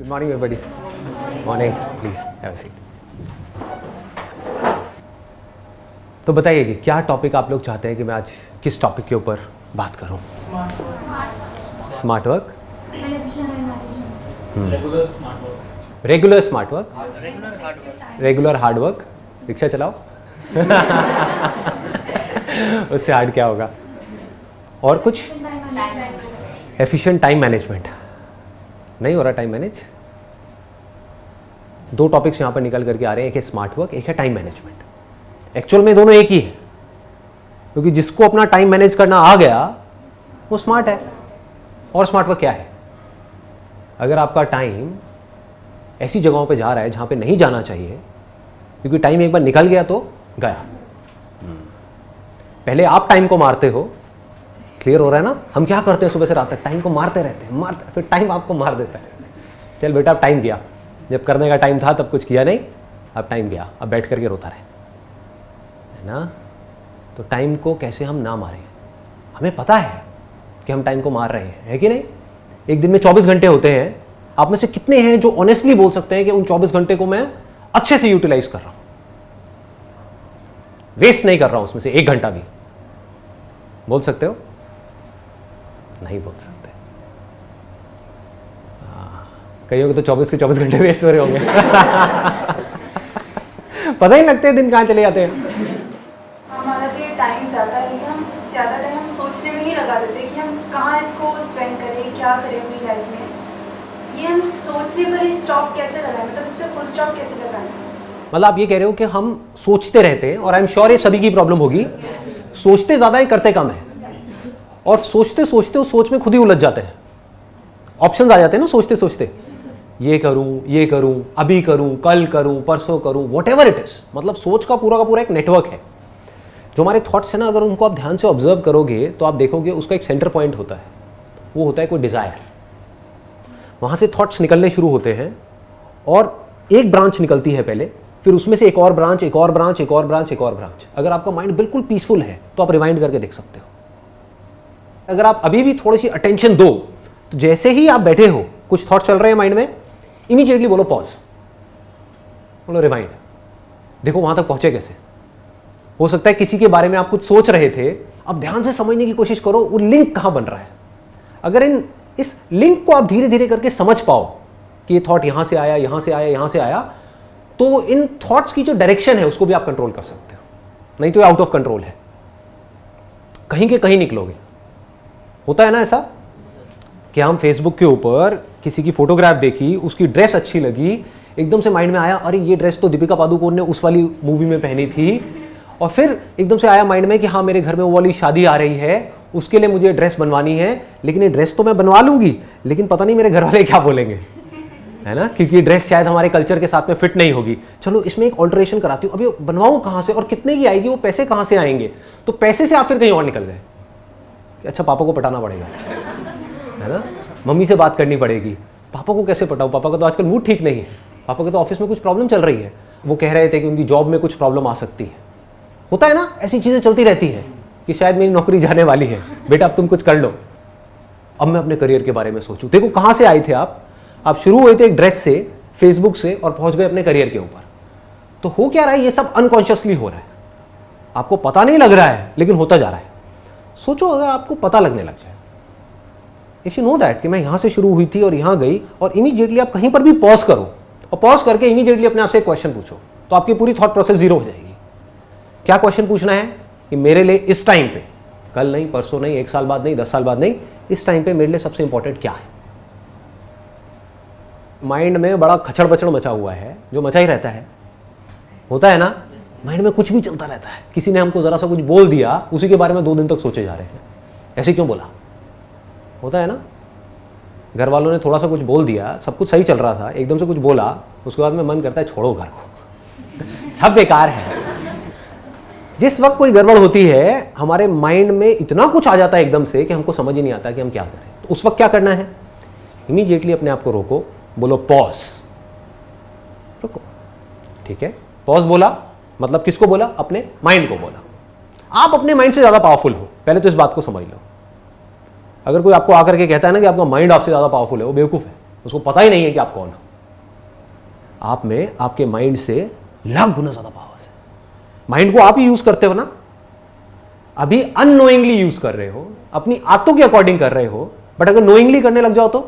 Good morning everybody. Morning, please have a seat. तो बताइए जी, क्या टॉपिक आप लोग चाहते हैं कि मैं आज किस टॉपिक के ऊपर बात करूं? Smart work, regular smart work, regular hard work. Rickshaw चलाओ उससे हार्ड क्या होगा? और कुछ? Efficient time management. नहीं हो रहा टाइम मैनेज? दो टॉपिक्स यहां पर निकल करके आ रहे हैं, एक है स्मार्ट वर्क, एक है टाइम मैनेजमेंट। एक्चुअल में दोनों एक ही है, क्योंकि जिसको अपना टाइम मैनेज करना आ गया वो स्मार्ट है। और स्मार्ट वर्क क्या है? अगर आपका टाइम ऐसी जगहों पे जा रहा है जहां पे नहीं जाना चाहिए, क्योंकि टाइम एक बार निकल गया तो गया। पहले आप टाइम को मारते हो, क्लियर हो रहा है ना? हम क्या करते हैं सुबह से रात तक? टाइम को मारते रहते हैं, फिर टाइम आपको मार देता है। चल बेटा, अब टाइम गया, जब करने का टाइम था तब कुछ किया नहीं, अब टाइम गया, अब बैठ करके रोता रहे, है ना? तो टाइम को कैसे हम ना मारें? हमें पता है कि हम टाइम को मार रहे हैं, है कि नहीं? एक दिन में 24 घंटे होते हैं। आप में से कितने हैं जो ऑनेस्टली बोल सकते हैं कि उन 24 घंटे को मैं अच्छे से यूटिलाइज कर रहा हूं, वेस्ट नहीं कर रहा हूं उसमें से 1 घंटा भी? बोल सकते हो? नहीं बोल सकते। कईयों को तो 24 के 24 घंटे वेस्ट हो रहे होंगे पता ही लगते हैं दिन कहाँ चले जाते हैं। हमारा जो ये टाइम जाता है, हम ज़्यादा टाइम हम सोचने में ही लगा देते हैं कि हम कहाँ इसको स्पेंड करें, क्या करें अपनी लाइफ में। ये हम सोचने पर ही स्टॉप कैसे लगाएं, मतलब इस पर फुल स्टॉप कैसे लगाएं? मतलब आप ये कह रहे हो कि हम सोचते रहते हैं, और आई एम श्योर ये सभी की प्रॉब्लम होगी। सोचते ज़्यादा है, करते कम है, और सोचते सोचते उस सोच में खुद ही उलझ जाते हैं। ऑप्शंस आ जाते हैं ना सोचते सोचते, ये करूं, अभी करूं, कल करूं, परसों करूं, व्हाटएवर इट इज। मतलब सोच का पूरा एक नेटवर्क है। जो हमारे थॉट्स है ना, अगर उनको आप ध्यान से ऑब्जर्व करोगे तो आप देखोगे उसका एक सेंटर पॉइंट होता है, वो होता है कोई डिजायर। वहां से थॉट्स निकलने शुरू होते हैं, और एक ब्रांच निकलती है पहले, फिर उसमें से एक और ब्रांच, एक और ब्रांच, एक और ब्रांच, एक और ब्रांच। अगर आपका माइंड बिल्कुल पीसफुल है तो आप रिवाइंड करके देख सकते हो। अगर आप अभी भी थोड़ी सी अटेंशन दो, तो जैसे ही आप बैठे हो, कुछ थॉट चल रहे हैं माइंड में, इमीडिएटली बोलो पॉज, बोलो रिवाइंड, देखो वहां तक पहुंचे कैसे। हो सकता है किसी के बारे में आप कुछ सोच रहे थे, अब ध्यान से समझने की कोशिश करो वो लिंक कहां बन रहा है। अगर इस लिंक को आप धीरे धीरे करके समझ पाओ कि ये थॉट यहां से आया, यहां से आया, यहां से आया, तो इन थॉट्स की जो डायरेक्शन है उसको भी आप कंट्रोल कर सकते हो। नहीं तो आउट ऑफ कंट्रोल है, कहीं के कहीं निकलोगे। होता है ना ऐसा कि हम फेसबुक के ऊपर किसी की फोटोग्राफ देखी, उसकी ड्रेस अच्छी लगी, एकदम से माइंड में आया अरे ये ड्रेस तो दीपिका पादुकोण ने उस वाली मूवी में पहनी थी, और फिर एकदम से आया माइंड में कि हाँ मेरे घर में वो वाली शादी आ रही है, उसके लिए मुझे ड्रेस बनवानी है, लेकिन ये ड्रेस तो मैं बनवा लूंगी, लेकिन पता नहीं मेरे घर वाले क्या बोलेंगे, है ना? क्योंकि ड्रेस शायद हमारे कल्चर के साथ में फिट नहीं होगी। चलो इसमें एक ऑल्टरेशन कराती हूँ, अभी बनवाऊँ कहाँ से और कितने की आएगी, वो पैसे कहाँ से आएंगे? तो पैसे से आप फिर कहीं और निकल गए कि अच्छा पापा को पटाना पड़ेगा, है ना? मम्मी से बात करनी पड़ेगी, पापा को कैसे पटाऊं, पापा का तो आजकल मूड ठीक नहीं है, पापा के तो ऑफिस में कुछ प्रॉब्लम चल रही है, वो कह रहे थे कि उनकी जॉब में कुछ प्रॉब्लम आ सकती है। होता है ना, ऐसी चीजें चलती रहती है कि शायद मेरी नौकरी जाने वाली है, बेटा अब तुम कुछ कर लो, अब मैं अपने करियर के बारे में सोचूं। देखो कहां से आए थे आप शुरू हुए थे एक ड्रेस से, फेसबुक से, और पहुंच गए अपने करियर के ऊपर। तो हो क्या रहा है, ये सब अनकॉन्शियसली हो रहा है, आपको पता नहीं लग रहा है लेकिन होता जा रहा है। सोचो अगर आपको पता लगने लग जाए, इफ यू नो दैट कि मैं यहां से शुरू हुई थी और यहां गई, और इमीडिएटली आप कहीं पर भी पॉज करो, और पॉज करके इमीडिएटली अपने आप से एक क्वेश्चन पूछो, तो आपकी पूरी थॉट प्रोसेस जीरो हो जाएगी। क्या क्वेश्चन पूछना है कि मेरे लिए इस टाइम पे, कल नहीं, परसों नहीं, 1 साल बाद नहीं, 10 साल बाद नहीं, इस टाइम पे मेरे लिए सबसे इंपॉर्टेंट क्या है? माइंड में बड़ा खचड़ बचड़ मचा हुआ है, जो मचा ही रहता है, होता है ना? माइंड में कुछ भी चलता रहता है। किसी ने हमको जरा सा कुछ बोल दिया, उसी के बारे में 2 दिन तक सोचे जा रहे हैं, ऐसे क्यों बोला? होता है ना? घर वालों ने थोड़ा सा कुछ बोल दिया, सब कुछ सही चल रहा था, एकदम से कुछ बोला, उसके बाद में मन करता है छोड़ो घर को सब बेकार है। जिस वक्त कोई गड़बड़ होती है, हमारे माइंड में इतना कुछ आ जाता है एकदम से कि हमको समझ ही नहीं आता कि हम क्या करें। तो उस वक्त क्या करना है? इमीडिएटली अपने आप को रोको, बोलो पॉज, रुको, ठीक है? पॉज बोला मतलब किसको बोला? अपने माइंड को बोला। आप अपने माइंड से ज्यादा पावरफुल हो, पहले तो इस बात को समझ लो। अगर कोई आपको आकर के कहता है ना कि आपका माइंड आपसे ज्यादा पावरफुल है, वो बेवकूफ है, उसको पता ही नहीं है कि आप कौन हो। आप में आपके माइंड से लाख गुना ज्यादा पावर है। माइंड को आप ही यूज करते हो ना, अभी अननोइंगली यूज कर रहे हो, अपनी आदतों के अकॉर्डिंग कर रहे हो, बट अगर नोइंगली करने लग जाओ तो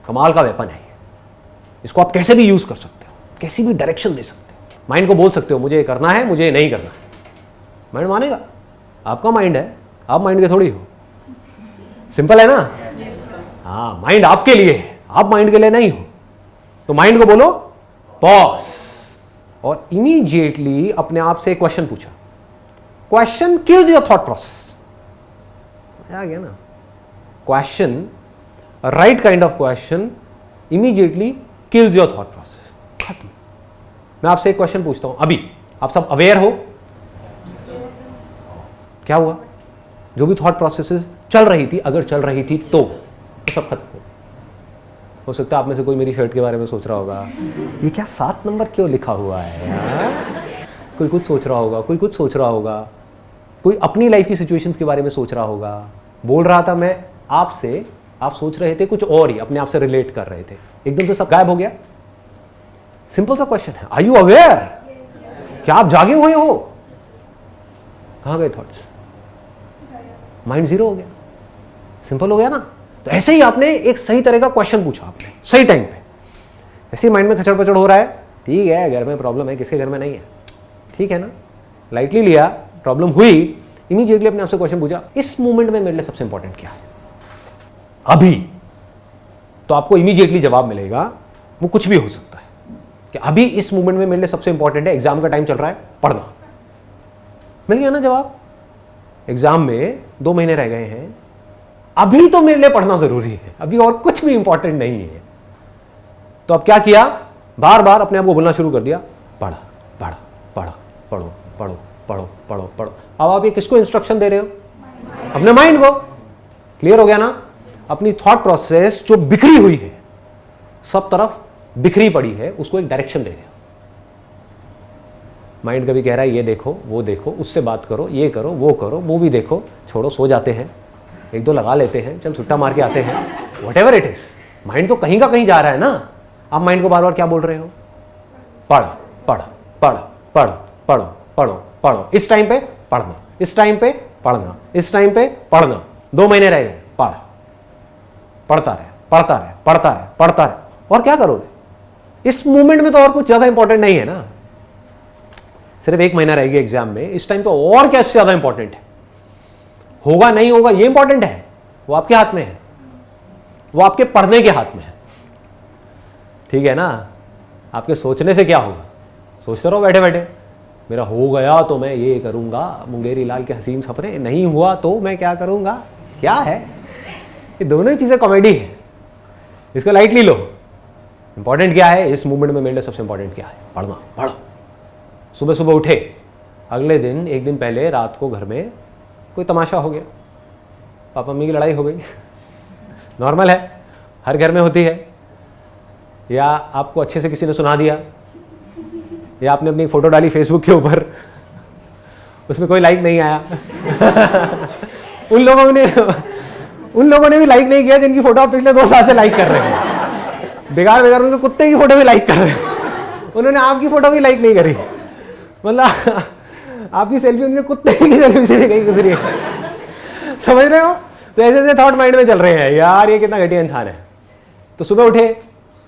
कमाल का वेपन है। इसको आप कैसे भी यूज कर सकते हो, कैसी भी डायरेक्शन दे सकते हो। माइंड को बोल सकते हो मुझे ये करना है, मुझे ये नहीं करना है, माइंड मानेगा। आपका माइंड है, आप माइंड के थोड़ी हो। सिंपल है ना? हाँ, माइंड आपके लिए है, आप माइंड के लिए नहीं हो। तो माइंड को बोलो पॉज, और इमीडिएटली अपने आप से एक क्वेश्चन पूछा। Question kills your thought process. आ गया ना? Question, right kind of question immediately kills your thought process. खत्म। मैं आपसे एक क्वेश्चन पूछता हूं, अभी आप सब अवेयर हो? क्या हुआ? जो भी थॉट प्रोसेसेस चल रही थी, अगर चल रही थी तो सब खत्म। हो सकता है आप में से कोई मेरी शर्ट के बारे में सोच रहा होगा, ये क्या 7 नंबर क्यों लिखा हुआ है यार? कोई कुछ सोच रहा होगा, कोई कुछ सोच रहा होगा, कोई अपनी लाइफ की सिचुएशंस के बारे में सोच रहा होगा। बोल रहा था मैं आपसे, आप सोच रहे थे कुछ और ही, अपने आप से रिलेट कर रहे थे, एकदम से सब गायब हो गया। सिंपल सा क्वेश्चन है, आर यू अवेयर? क्या आप जागे हुए हो? कहां गए थॉट्स? माइंड जीरो हो गया। सिंपल हो गया ना? तो ऐसे ही आपने एक सही तरह का क्वेश्चन पूछा, आपने सही टाइम पे। ऐसे ही माइंड में खचड़ पचड़ हो रहा है, ठीक है घर में प्रॉब्लम है, किसके घर में नहीं है, ठीक है ना, लाइटली लिया, प्रॉब्लम हुई, इमीडिएटली अपने आपसे क्वेश्चन पूछा, इस मोमेंट में मेरे लिए सबसे इंपॉर्टेंट क्या है अभी? तो आपको इमीडिएटली जवाब मिलेगा, वो कुछ भी हो सकता है कि अभी इस मोमेंट में मेरे लिए सबसे इंपॉर्टेंट है, एग्जाम का टाइम चल रहा है, पढ़ना। मिल गया ना जवाब? एग्जाम में 2 महीने रह गए हैं, अभी तो मेरे लिए पढ़ना जरूरी है, अभी और कुछ भी इंपॉर्टेंट नहीं है। तो अब क्या किया? बार बार अपने आप को बोलना शुरू कर दिया, पढ़ा पढ़ा पढ़ा, पढ़ो पढ़ो पढ़ो पढ़ो पढ़ो। अब आप ये किसको इंस्ट्रक्शन दे रहे हो? अपने माइंड को। क्लियर हो गया ना? अपनी थॉट प्रोसेस जो बिखरी हुई है, सब तरफ बिखरी पड़ी है, उसको एक डायरेक्शन दे रहे हो। माइंड कभी कह रहा है ये देखो, वो देखो, उससे बात करो, ये करो, वो करो, मूवी देखो, छोड़ो सो जाते हैं, 1-2 लगा लेते हैं, चल छुट्टा मार के आते हैं, व्हाटएवर इट इज। माइंड तो कहीं का कहीं जा रहा है ना। आप माइंड को बार बार क्या बोल रहे हो? पढ़ पढ़ पढ़ पढ़ पढ़ो पढ़ो पढ़ो, इस टाइम पे पढ़ना, इस टाइम पे पढ़ना, इस टाइम पे पढ़ना। 2 महीने रह गए, पढ़, पढ़ता रहे पढ़ता रहे पढ़ता रहे पढ़ता रहे। और क्या करोगे? इस मोमेंट में तो और कुछ ज्यादा इंपॉर्टेंट नहीं है ना। सिर्फ 1 महीना रहेगी एग्जाम में, इस टाइम पे और क्या इससे ज्यादा इंपॉर्टेंट है? होगा नहीं होगा ये इंपॉर्टेंट है, वो आपके हाथ में है, वो आपके पढ़ने के हाथ में है, ठीक है ना? आपके सोचने से क्या होगा? सोचते रहो बैठे बैठे, मेरा हो गया तो मैं ये करूंगा, मुंगेरी लाल के हसीन सपने, नहीं हुआ तो मैं क्या करूंगा। क्या है ये? दोनों ही चीजें कॉमेडी है, इसको लाइटली लो। इंपॉर्टेंट क्या है इस मूवमेंट में? मेरे लिए सबसे इंपॉर्टेंट क्या है? पढ़ना। पढ़ो। सुबह सुबह उठे, अगले दिन 1 दिन पहले रात को घर में कोई तमाशा हो गया, पापा मम्मी की लड़ाई हो गई, नॉर्मल है, हर घर में होती है। या आपको अच्छे से किसी ने सुना दिया, या आपने अपनी फोटो डाली फेसबुक के ऊपर, उसमें कोई लाइक नहीं आया उन लोगों ने भी लाइक नहीं किया जिनकी फोटो आप पिछले 2 साल से लाइक कर रहे हैं। बेकार बेकार उनके कुत्ते की फोटो भी लाइक कर रहे हैं, उन्होंने आपकी फोटो भी लाइक नहीं करी, मतलब आपकी सेल्फी उनके कुत्ते की सेल्फी से भी कहीं गुजरी है। समझ रहे हो? तो ऐसे ऐसे थॉट माइंड में चल रहे हैं, यार ये कितना घटिया इंसान है। तो सुबह उठे,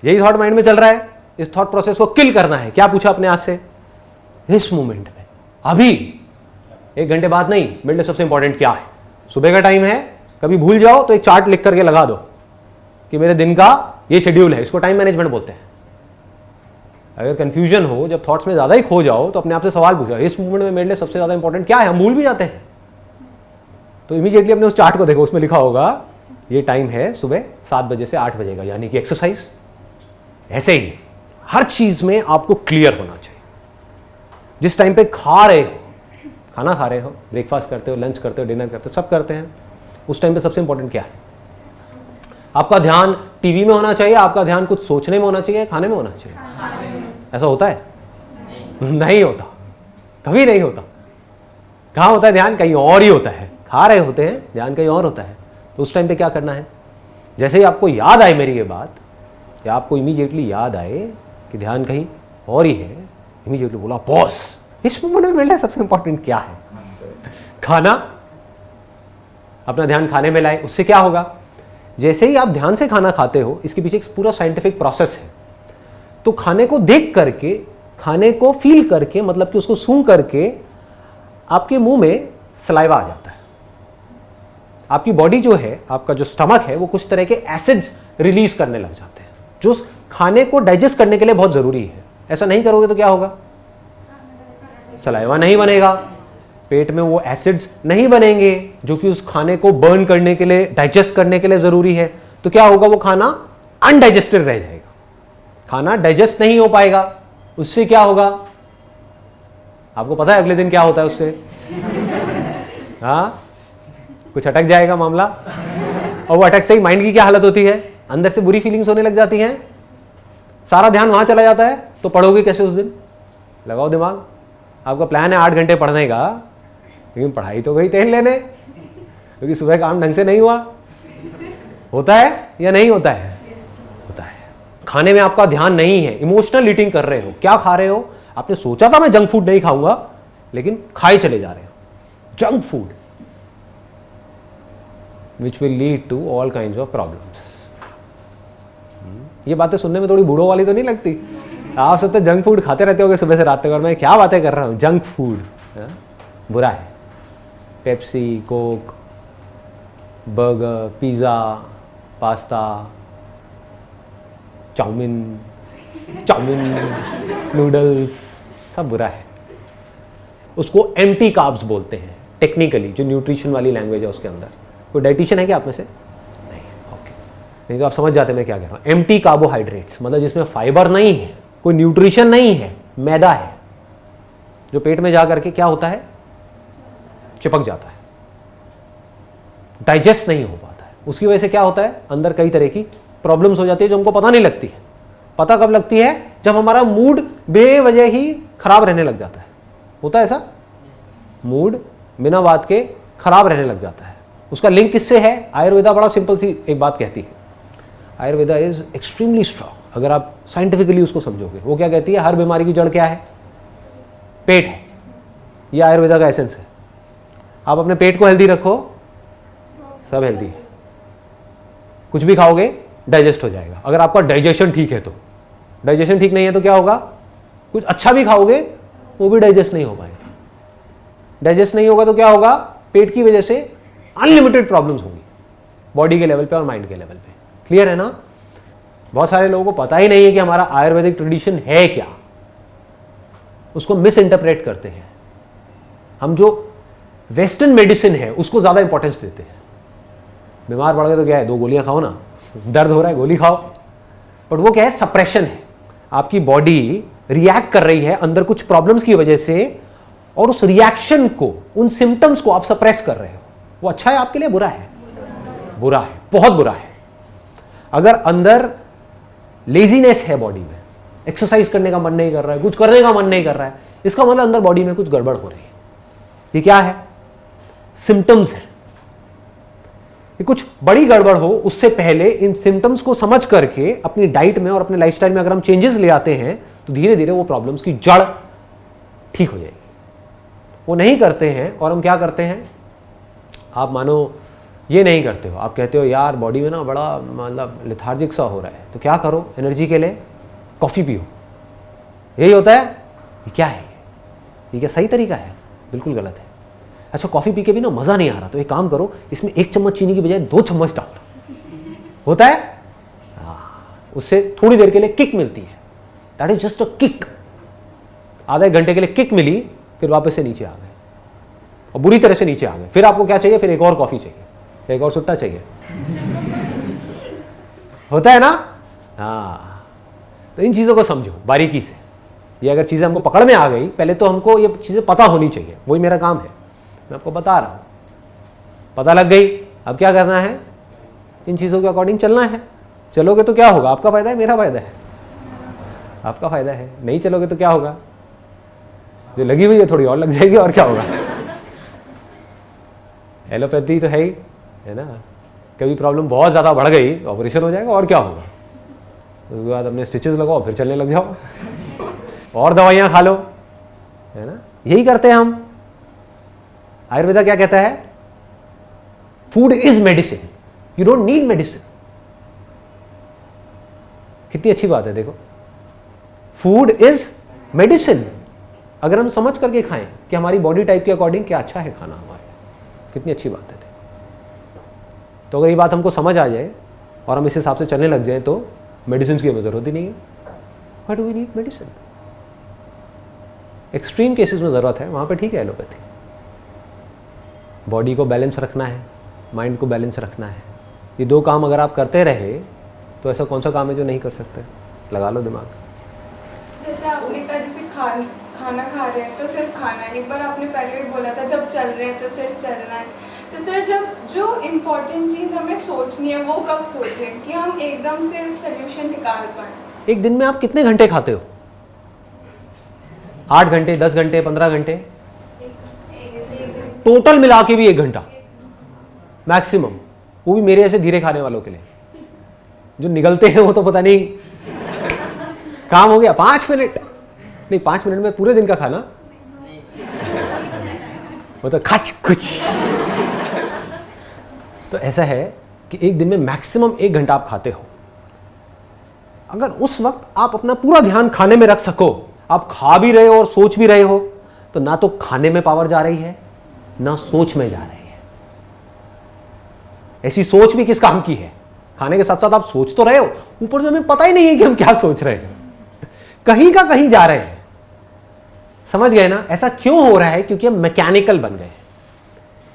यही थॉट माइंड में चल रहा है, इस थॉट प्रोसेस को किल करना है। क्या पूछा अपने आप से? इस मोमेंट में, अभी 1 घंटे बाद नहीं, मेरे लिए सबसे इंपॉर्टेंट क्या है? सुबह का टाइम है, कभी भूल जाओ तो एक चार्ट लिख करके लगा दो कि मेरे दिन का ये शेड्यूल है, इसको टाइम मैनेजमेंट बोलते हैं। अगर कंफ्यूजन हो, जब थॉट्स में ज्यादा ही खो जाओ, तो अपने आप से सवाल पूछो, इस मोमेंट में मेरे लिए सबसे ज्यादा इंपॉर्टेंट क्या है? हम भूल भी जाते हैं, तो इमीडिएटली अपने उस चार्ट को देखो, उसमें लिखा होगा ये टाइम है सुबह 7 बजे से 8 बजे का, यानी कि एक्सरसाइज। ऐसे ही हर चीज में आपको क्लियर होना चाहिए। जिस टाइम पे खा रहे हो, खाना खा रहे हो, ब्रेकफास्ट करते हो, लंच करते हो, डिनर करते हो, सब करते हैं, उस टाइम पे सबसे इंपॉर्टेंट क्या है? आपका ध्यान टीवी में होना चाहिए, आपका ध्यान कुछ सोचने में होना चाहिए, खाने में होना चाहिए? ऐसा होता है? नहीं होता, कभी नहीं होता। कहाँ होता है ध्यान? कहीं और ही होता है। खा रहे होते हैं, ध्यान कहीं और होता है। तो उस टाइम पे क्या करना है? जैसे ही आपको याद आए मेरी ये बात, या आपको इमीडिएटली याद आए कि ध्यान कहीं और ही है, इमीडिएटली बोला बॉस इस मोमेंट में मिलना सबसे इंपॉर्टेंट क्या है? खाना। अपना ध्यान खाने में लाए, उससे क्या होगा? जैसे ही आप ध्यान से खाना खाते हो, इसके पीछे एक पूरा साइंटिफिक प्रोसेस है। तो खाने को देख करके, खाने को फील करके, मतलब कि उसको सूंघ करके आपके मुंह में सलाइवा आ जाता है। आपकी बॉडी जो है, आपका जो स्टमक है, वो कुछ तरह के एसिड्स रिलीज करने लग जाते हैं जो खाने को डाइजेस्ट करने के लिए बहुत जरूरी है। ऐसा नहीं करोगे तो क्या होगा? सलाइवा नहीं बनेगा, पेट में वो एसिड्स नहीं बनेंगे जो कि उस खाने को बर्न करने के लिए, डाइजेस्ट करने के लिए जरूरी है। तो क्या होगा? वो खाना अनडाइजेस्टेड रह जाएगा, खाना डाइजेस्ट नहीं हो पाएगा। उससे क्या होगा? आपको पता है अगले दिन क्या होता है उससे? हाँ, कुछ अटक जाएगा मामला, और वो अटकते ही माइंड की क्या हालत होती है? अंदर से बुरी फीलिंग्स होने लग जाती हैं, सारा ध्यान वहां चला जाता है। तो पढ़ोगे कैसे उस दिन? लगाओ दिमाग। आपका प्लान है 8 घंटे पढ़ने का, लेकिन पढ़ाई तो गई तेल लेने, क्योंकि सुबह काम ढंग से नहीं हुआ। होता है या नहीं होता है? होता है। खाने में आपका ध्यान नहीं है, इमोशनल ईटिंग कर रहे हो। क्या खा रहे हो? आपने सोचा था मैं जंक फूड नहीं खाऊंगा, लेकिन खाए चले जा रहे हो junk food, which will lead to all kinds of problems. ये बातें सुनने में थोड़ी बूढ़ों वाली तो नहीं लगती? आप सब तो जंक फूड खाते रहते होगे सुबह से रात तक, और मैं क्या बातें कर रहा हूँ? जंक फूड बुरा है। Pepsi, Coke, burger, pizza, pasta, chowmein, noodles, सब बुरा है। उसको एम्प्टी कार्ब्स बोलते हैं टेक्निकली, जो न्यूट्रिशन वाली लैंग्वेज है उसके अंदर। कोई डाइटिशियन है क्या आप में से? नहीं, ओके। नहीं तो आप समझ जाते मैं क्या कह रहा हूँ। एम्प्टी कार्बोहाइड्रेट्स मतलब जिसमें फाइबर नहीं है, कोई न्यूट्रिशन नहीं है, मैदा है, जो पेट में जा करके क्या होता है? चिपक जाता है, डाइजेस्ट नहीं हो पाता है। उसकी वजह से क्या होता है? अंदर कई तरह की प्रॉब्लम्स हो जाती है जो हमको पता नहीं लगती है। पता कब लगती है? जब हमारा मूड बेवजह ही खराब रहने लग जाता है। होता है ऐसा? मूड बिना बात के खराब रहने लग जाता है। उसका लिंक किससे है? आयुर्वेदा बड़ा सिंपल सी एक बात कहती है। Ayurveda is extremely strong. अगर आप साइंटिफिकली उसको समझोगे, वो क्या कहती है? हर बीमारी की जड़ क्या है? पेट है। ये आयुर्वेदा का एसेंस है। आप अपने पेट को हेल्दी रखो, सब हेल्दी है। कुछ भी खाओगे डाइजेस्ट हो जाएगा, अगर आपका डाइजेशन ठीक है तो। डाइजेशन ठीक नहीं है तो क्या होगा? कुछ अच्छा भी खाओगे वो भी डाइजेस्ट नहीं हो पाएगा। डाइजेस्ट नहीं होगा तो क्या होगा? पेट की वजह से अनलिमिटेड प्रॉब्लम्स होंगी, बॉडी के लेवल पे और माइंड के लेवल पे। क्लियर है ना? बहुत सारे लोगों को पता ही नहीं है कि हमारा आयुर्वेदिक ट्रेडिशन है क्या, उसको मिस इंटरप्रेट करते हैं। हम जो वेस्टर्न मेडिसिन है उसको ज्यादा इंपॉर्टेंस देते हैं। बीमार पड़ गए तो क्या है? 2 गोलियां खाओ ना, दर्द हो रहा है गोली खाओ। बट वो क्या है? सप्रेशन है। आपकी बॉडी रिएक्ट कर रही है अंदर कुछ प्रॉब्लम्स की वजह से, और उस रिएक्शन को, उन सिम्टम्स को आप सप्रेस कर रहे हो। वो अच्छा है आपके लिए? बुरा है? बुरा है, बहुत बुरा है। अगर अंदर लेजीनेस है बॉडी में, एक्सरसाइज करने का मन नहीं कर रहा है, कुछ करने का मन नहीं कर रहा है, इसका मतलब अंदर बॉडी में कुछ गड़बड़ हो रही है। ये क्या है? सिम्टम्स है। ये कुछ बड़ी गड़बड़ हो उससे पहले इन सिम्टम्स को समझ करके अपनी डाइट में और अपने लाइफस्टाइल में अगर हम चेंजेस ले आते हैं तो धीरे धीरे वो प्रॉब्लम्स की जड़ ठीक हो जाएगी। वो नहीं करते हैं, और हम क्या करते हैं? आप मानो ये नहीं करते हो, आप कहते हो यार बॉडी में ना बड़ा मतलब लेथार्जिक सा हो रहा है, तो क्या करो एनर्जी के लिए? कॉफ़ी पियो। यही होता है? ये क्या है? ये क्या सही तरीका है? बिल्कुल गलत है। अच्छा, कॉफ़ी पी के भी ना मज़ा नहीं आ रहा, तो एक काम करो, इसमें 1 चम्मच चीनी की बजाय 2 चम्मच डाल दो। होता है? उससे थोड़ी देर के लिए किक मिलती है। That is just a kick. आधे घंटे के लिए किक मिली, फिर वापस से नीचे आ गए, और बुरी तरह से नीचे आ गए। फिर आपको क्या चाहिए? फिर एक और कॉफ़ी चाहिए, एक और सुट्टा चाहिए। होता है ना? हाँ। तो इन चीज़ों को समझो बारीकी से। ये अगर चीज़ें हमको पकड़ में आ गई, पहले तो हमको ये चीज़ें पता होनी चाहिए, वही मेरा काम है, मैं आपको बता रहा हूँ। पता लग गई, अब क्या करना है? इन चीज़ों के अकॉर्डिंग चलना है। चलोगे तो क्या होगा? आपका फ़ायदा है, मेरा फ़ायदा है, आपका फ़ायदा है। नहीं चलोगे तो क्या होगा? जो लगी हुई है थोड़ी और लग जाएगी, और क्या होगा? एलोपैथी तो है ही, है ना? कभी प्रॉब्लम बहुत ज़्यादा बढ़ गई, ऑपरेशन हो जाएगा, और क्या होगा? उसके बाद अपने स्टिचेस लगाओ, फिर चलने लग जाओ और दवाइयाँ खा लो, है ना। यही करते हैं हम। आयुर्वेदा क्या कहता है? Food is medicine, you don't need medicine. कितनी अच्छी बात है, देखो, फूड इज मेडिसिन। अगर हम समझ करके खाएं कि हमारी बॉडी टाइप के अकॉर्डिंग क्या अच्छा है खाना हमारे, कितनी अच्छी बात है। तो अगर ये बात हमको समझ आ जाए और हम इस हिसाब से चलने लग जाए तो मेडिसिन की हमें जरूरत ही नहीं है। Why do we need medicine? Extreme cases में ज़रूरत है, वहाँ पे ठीक है एलोपैथी। बॉडी को बैलेंस रखना है, माइंड को बैलेंस रखना है, ये दो काम अगर आप करते रहे तो ऐसा कौन सा काम है जो नहीं कर सकते? लगा लो दिमाग। जैसे आपने कहा, जैसे खाना खा रहे हैं तो सिर्फ खाना है। एक बार आपने पहले भी बोला था जब चल रहे हैं तो सिर्फ चलना है। तो सर, जब जो इम्पोर्टेंट चीज़ हमें सोचनी है वो कब सोचें कि हम एकदम से सोल्यूशन निकाल पाएँ? एक दिन में आप कितने घंटे खाते हो? 8 घंटे, 10 घंटे, 15 घंटे? टोटल मिला के भी 1 घंटा मैक्सिमम, वो भी मेरे ऐसे धीरे खाने वालों के लिए। जो निगलते हैं वो तो पता नहीं, काम हो गया 5 मिनट, नहीं 5 मिनट में पूरे दिन का खाना, वो तो खच कुछ। तो ऐसा है कि एक दिन में मैक्सिमम 1 घंटा आप खाते हो। अगर उस वक्त आप अपना पूरा ध्यान खाने में रख सको, आप खा भी रहे हो और सोच भी रहे हो, तो ना तो खाने में पावर जा रही है ना सोच में जा रही है। ऐसी सोच भी किस काम की है? खाने के साथ साथ आप सोच तो रहे हो, ऊपर से हमें पता ही नहीं है कि हम क्या सोच रहे हैं, कहीं का कहीं जा रहे हैं। समझ गए ना? ऐसा क्यों हो रहा है? क्योंकि हम मैकेनिकल बन गए,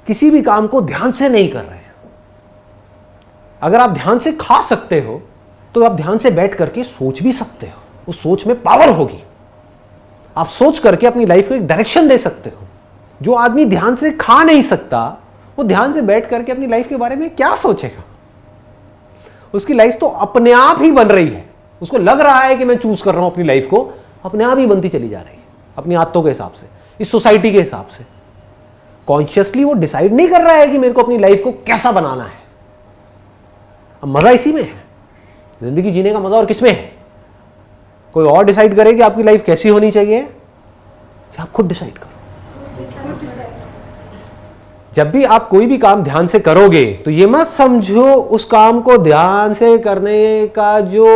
किसी भी काम को ध्यान से नहीं कर रहे हैं। अगर आप ध्यान से खा सकते हो तो आप ध्यान से बैठ करके सोच भी सकते हो, उस सोच में पावर होगी। आप सोच करके अपनी लाइफ को एक डायरेक्शन दे सकते हो। जो आदमी ध्यान से खा नहीं सकता, वो ध्यान से बैठ करके अपनी लाइफ के बारे में क्या सोचेगा? उसकी लाइफ तो अपने आप ही बन रही है। उसको लग रहा है कि मैं चूज कर रहा हूं अपनी लाइफ को, अपने आप ही बनती चली जा रही है, अपनी आदतों के हिसाब से, इस सोसाइटी के हिसाब से। कॉन्शियसली वो डिसाइड नहीं कर रहा है कि मेरे को अपनी लाइफ को कैसा बनाना है। अब मजा इसी में है, जिंदगी जीने का मजा और किसमें है? कोई और डिसाइड करे कि आपकी लाइफ कैसी होनी चाहिए, कि आप खुद डिसाइड करो। जब भी आप कोई भी काम ध्यान से करोगे तो ये मत समझो उस काम को ध्यान से करने का जो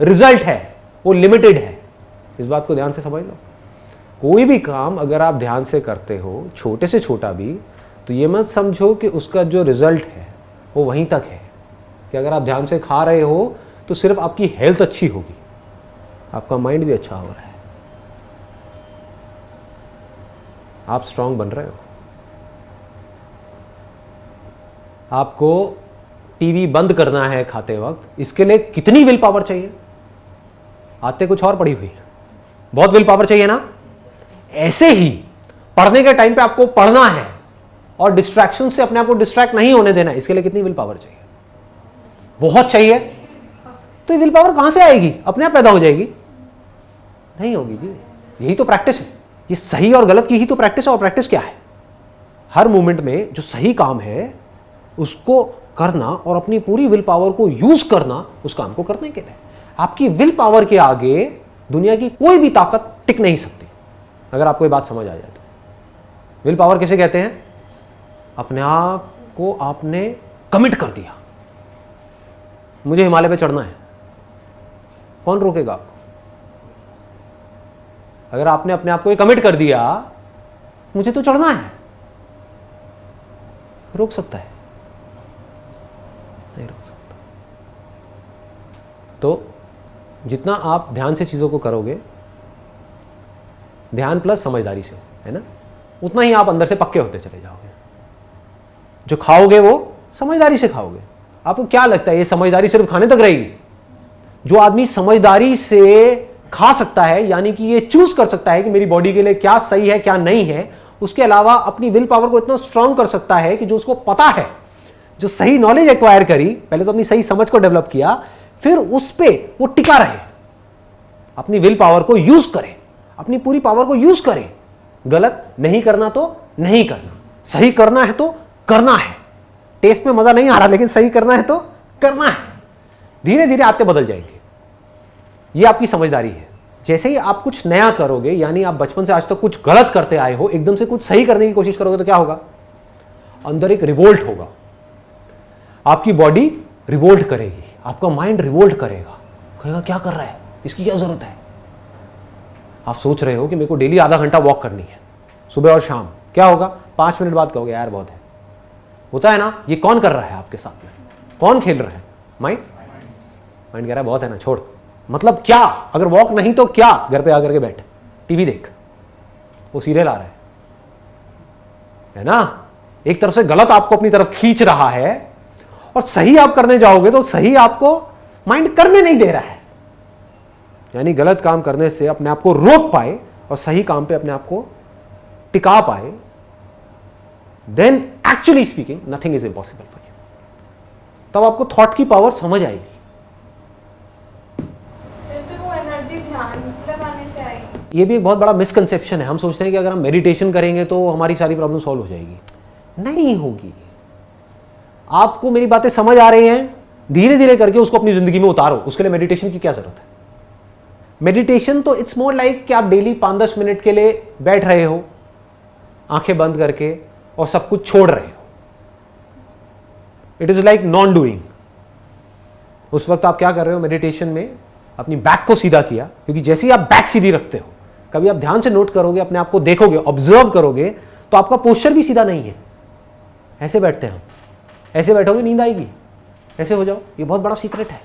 रिजल्ट है वो लिमिटेड है। इस बात को ध्यान से समझ लो। कोई भी काम अगर आप ध्यान से करते हो, छोटे से छोटा भी, तो ये मत समझो कि उसका जो रिजल्ट है वो वहीं तक है। कि अगर आप ध्यान से खा रहे हो तो सिर्फ आपकी हेल्थ अच्छी होगी, आपका माइंड भी अच्छा हो रहा है, आप स्ट्रांग बन रहे हो। आपको टीवी बंद करना है खाते वक्त, इसके लिए कितनी विल पावर चाहिए? आते कुछ और पड़ी हुई है, बहुत विल पावर चाहिए ना। ऐसे ही पढ़ने के टाइम पे आपको पढ़ना है और डिस्ट्रैक्शन से अपने आप को डिस्ट्रैक्ट नहीं होने देना, इसके लिए कितनी विल पावर चाहिए? बहुत चाहिए। तो ये विल पावर कहां से आएगी? अपने आप पैदा हो जाएगी? नहीं होगी जी। यही तो प्रैक्टिस है। ये सही और गलत की ही तो प्रैक्टिस है। और प्रैक्टिस क्या है? हर मोमेंट में जो सही काम है उसको करना और अपनी पूरी विल पावर को यूज करना उस काम को करने के लिए। आपकी विल पावर के आगे दुनिया की कोई भी ताकत टिक नहीं सकती। अगर आपको ये बात समझ आ जाए तो विल पावर किसे कहते हैं? अपने आप को आपने कमिट कर दिया, मुझे हिमालय पे चढ़ना है, कौन रोकेगा आपको? अगर आपने अपने आप को ये कमिट कर दिया, मुझे तो चढ़ना है, रोक सकता है? नहीं रोक सकता। तो जितना आप ध्यान से चीजों को करोगे, ध्यान प्लस समझदारी से, है ना, उतना ही आप अंदर से पक्के होते चले जाओगे। जो खाओगे वो समझदारी से खाओगे। आपको क्या लगता है ये समझदारी सिर्फ खाने तक रहेगी? जो आदमी समझदारी से खा सकता है, यानी कि ये चूज कर सकता है कि मेरी बॉडी के लिए क्या सही है क्या नहीं है, उसके अलावा अपनी विल पावर को इतना स्ट्रांग कर सकता है कि जो उसको पता है, जो सही नॉलेज एक्वायर करी, पहले तो अपनी सही समझ को डेवलप किया, फिर उस पे वो टिका रहे, अपनी विल पावर को यूज करे, अपनी पूरी पावर को यूज करे। गलत नहीं करना तो नहीं करना, सही करना है तो करना है। टेस्ट में मजा नहीं आ रहा लेकिन सही करना है तो करना है। धीरे धीरे आदतें बदल जाएंगी। ये आपकी समझदारी है। जैसे ही आप कुछ नया करोगे, यानी आप बचपन से आज तक कुछ गलत करते आए हो, एकदम से कुछ सही करने की कोशिश करोगे तो क्या होगा? अंदर एक रिवोल्ट होगा, आपकी बॉडी रिवोल्ट करेगी, आपका माइंड रिवोल्ट करेगा, कहेगा क्या कर रहा है, इसकी क्या जरूरत है। आप सोच रहे हो कि मेरे को डेली आधा घंटा वॉक करनी है सुबह और शाम, क्या होगा? 5 मिनट बाद कहोगे यार बहुत है। होता है ना? ये कौन कर रहा है आपके साथ में? कौन खेल रहा है? माइंड। माइंड कह रहा है बहुत है ना, छोड़। मतलब क्या? अगर वॉक नहीं तो क्या? घर पे आकर के बैठ, टीवी देख, वो सीरियल आ रहा है ना? एक तरफ से गलत आपको अपनी तरफ खींच रहा है और सही आप करने जाओगे तो सही आपको माइंड करने नहीं दे रहा है। यानी गलत काम करने से अपने आप को रोक पाए और सही काम पे अपने आप को टिका पाए, then actually speaking nothing is impossible for you. तब आपको थॉट की पावर समझ आएगी। तो वो एनर्जी ध्यान लगाने से आएगी। ये भी एक बहुत बड़ा मिसकंसेप्शन है। हम सोचते हैं कि अगर हम मेडिटेशन करेंगे तो हमारी सारी प्रॉब्लम सॉल्व हो जाएगी। नहीं होगी। आपको मेरी बातें समझ आ रही हैं? धीरे धीरे करके उसको अपनी जिंदगी में उतारो। उसके लिए मेडिटेशन की क्या जरूरत है? मेडिटेशन तो इट्स मोर लाइक कि आप डेली 5-10 मिनट के लिए बैठ रहे हो आंखें बंद करके और सब कुछ छोड़ रहे हो। It is like non doing. उस वक्त आप क्या कर रहे हो मेडिटेशन में? अपनी बैक को सीधा किया, क्योंकि जैसे ही आप बैक सीधी रखते हो, कभी आप ध्यान से नोट करोगे, अपने आप को देखोगे, ऑब्जर्व करोगे, तो आपका पोस्चर भी सीधा नहीं है। ऐसे बैठते हैं हम, ऐसे बैठोगे नींद आएगी, ऐसे हो जाओ। ये बहुत बड़ा सीक्रेट है।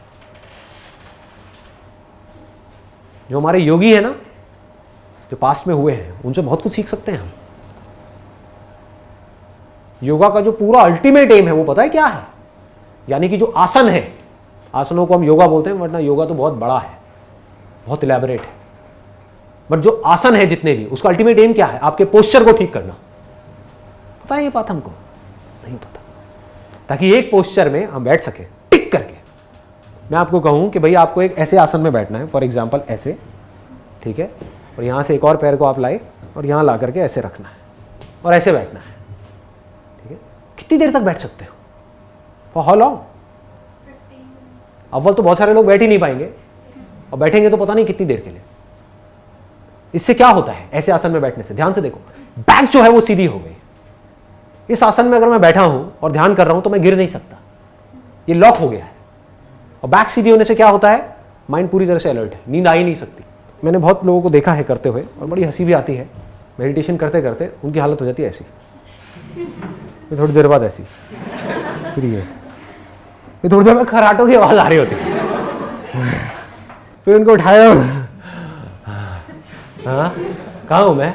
जो हमारे योगी है ना, जो पास्ट में हुए हैं, उनसे बहुत कुछ सीख सकते हैं हम। योगा का जो पूरा अल्टीमेट एम है वो पता है क्या है? यानी कि जो आसन है, आसनों को हम योगा बोलते हैं, वरना योगा तो बहुत बड़ा है, बहुत इलेबोरेट है। बट जो आसन है जितने भी, उसका अल्टीमेट एम क्या है? आपके पोस्चर को ठीक करना। पता है ये बात हमको? नहीं पता। ताकि एक पोस्चर में हम बैठ सके टिक करके। मैं आपको कहूं कि भाई आपको एक ऐसे आसन में बैठना है, फॉर एग्जाम्पल ऐसे, ठीक है, और यहां से एक और पैर को आप लाए और यहां ला करके ऐसे रखना है और ऐसे बैठना है, ठीक है। कितनी देर तक बैठ सकते हो? For how long? अव्वल तो बहुत सारे लोग बैठ ही नहीं पाएंगे, और बैठेंगे तो पता नहीं कितनी देर के लिए। इससे क्या होता है ऐसे आसन में बैठने से? ध्यान से देखो, बैक जो है वो सीधी हो गई। इस आसन में अगर मैं बैठा हूं और ध्यान कर रहा हूं तो मैं गिर नहीं सकता, ये लॉक हो गया है। और बैक सीधी होने से क्या होता है? माइंड पूरी तरह से अलर्ट है, नींद आ ही नहीं सकती। मैंने बहुत लोगों को देखा है करते हुए, और बड़ी हंसी भी आती है। मेडिटेशन करते करते उनकी हालत हो जाती है ऐसी, फिर थोड़ी देर बाद ऐसी, फिर ये थोड़ी देर में खराटों की आवाज आ रही होती है, फिर उनको उठाया, हाँ कहाँ हूं मैं?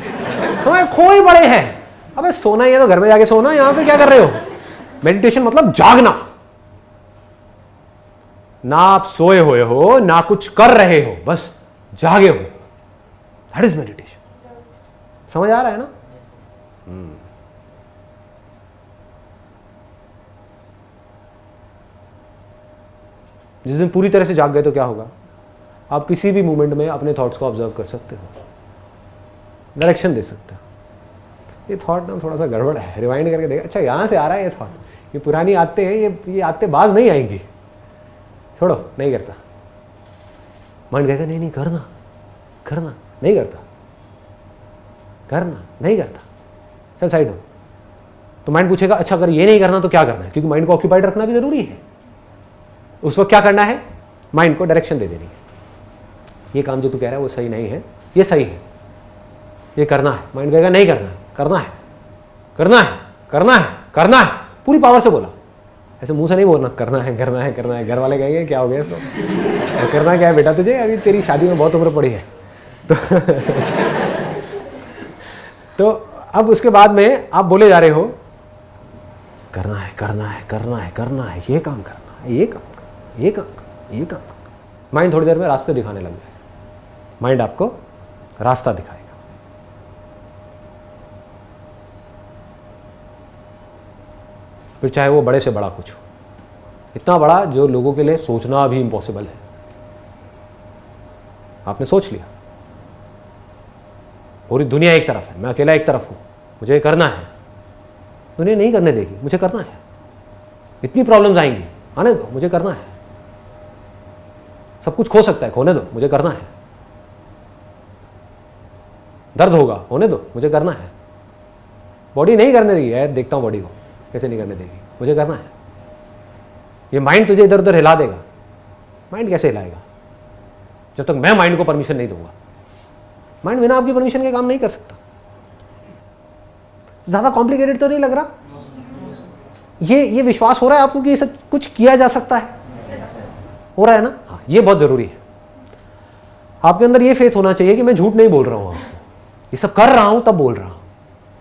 हमें खोए बड़े हैं। अबे सोना ही है तो घर में जाके सोना, यहां पे क्या कर रहे हो? मेडिटेशन मतलब जागना। ना आप सोए हुए हो, ना कुछ कर रहे हो, बस जागे हो। That is meditation. समझ आ रहा है ना? जिस दिन पूरी तरह से जाग गए तो क्या होगा? आप किसी भी मोमेंट में अपने थॉट्स को ऑब्जर्व कर सकते हो, डायरेक्शन दे सकते हो। ये थॉट ना थोड़ा सा गड़बड़ है, रिवाइंड करके देखा, अच्छा यहाँ से आ रहा है ये थॉट, ये पुरानी आदतें हैं, ये आदतें बाज नहीं आएंगी, छोड़ो, नहीं करता। माइंड कहेगा नहीं नहीं करना, करना नहीं करता, करना नहीं करता, चल साइड हो। तो माइंड पूछेगा अच्छा अगर ये नहीं करना तो क्या करना है? क्योंकि माइंड को ऑक्यूपाइड रखना भी जरूरी है। उस वक्त क्या करना है? माइंड को डायरेक्शन दे देनी है। ये काम जो तू कह रहा है वो सही नहीं है, ये सही है, ये करना है। माइंड कहेगा नहीं करना है, करना है, करना है, करना है, करना है, पूरी पावर से बोला। ऐसे मुंह से नहीं बोलना करना है करना है करना है। घर वाले कहेंगे क्या हो गया इसको, तो करना क्या है बेटा तुझे, अभी तेरी शादी में बहुत उम्र पड़ी है। तो अब उसके बाद में आप बोले जा रहे हो करना है करना है करना है करना है, ये काम करना है, ये काम करना, ये काम करना, ये काम करना। माइंड थोड़ी देर में रास्ते दिखाने लग जाए। माइंड आपको रास्ता दिखाएगा। फिर चाहे वो बड़े से बड़ा कुछ हो, इतना बड़ा जो लोगों के लिए सोचना भी इम्पॉसिबल है। आपने सोच लिया पूरी दुनिया एक तरफ है, मैं अकेला एक तरफ हूं, मुझे करना है, दुनिया नहीं करने देगी, मुझे करना है। इतनी प्रॉब्लम्स आएंगी, आने दो, मुझे करना है। सब कुछ खो सकता है, खोने दो, मुझे करना है। दर्द होगा, होने दो, मुझे करना है। बॉडी नहीं करने देगी, है देखता हूँ बॉडी को कैसे नहीं करने देगी, मुझे करना है। ये माइंड तुझे इधर उधर हिला देगा, माइंड कैसे हिलाएगा जब तक मैं माइंड को परमिशन नहीं दूंगा। माइंड बिना आपकी परमिशन के काम नहीं कर सकता। ज्यादा कॉम्प्लिकेटेड तो नहीं लग रहा? ये विश्वास हो रहा है आपको कि ये सब कुछ किया जा सकता है? हो रहा है ना? हाँ, ये बहुत जरूरी है। आपके अंदर ये फेथ होना चाहिए कि मैं झूठ नहीं बोल रहा हूं आपको, ये सब कर रहा हूं तब बोल रहा हूं।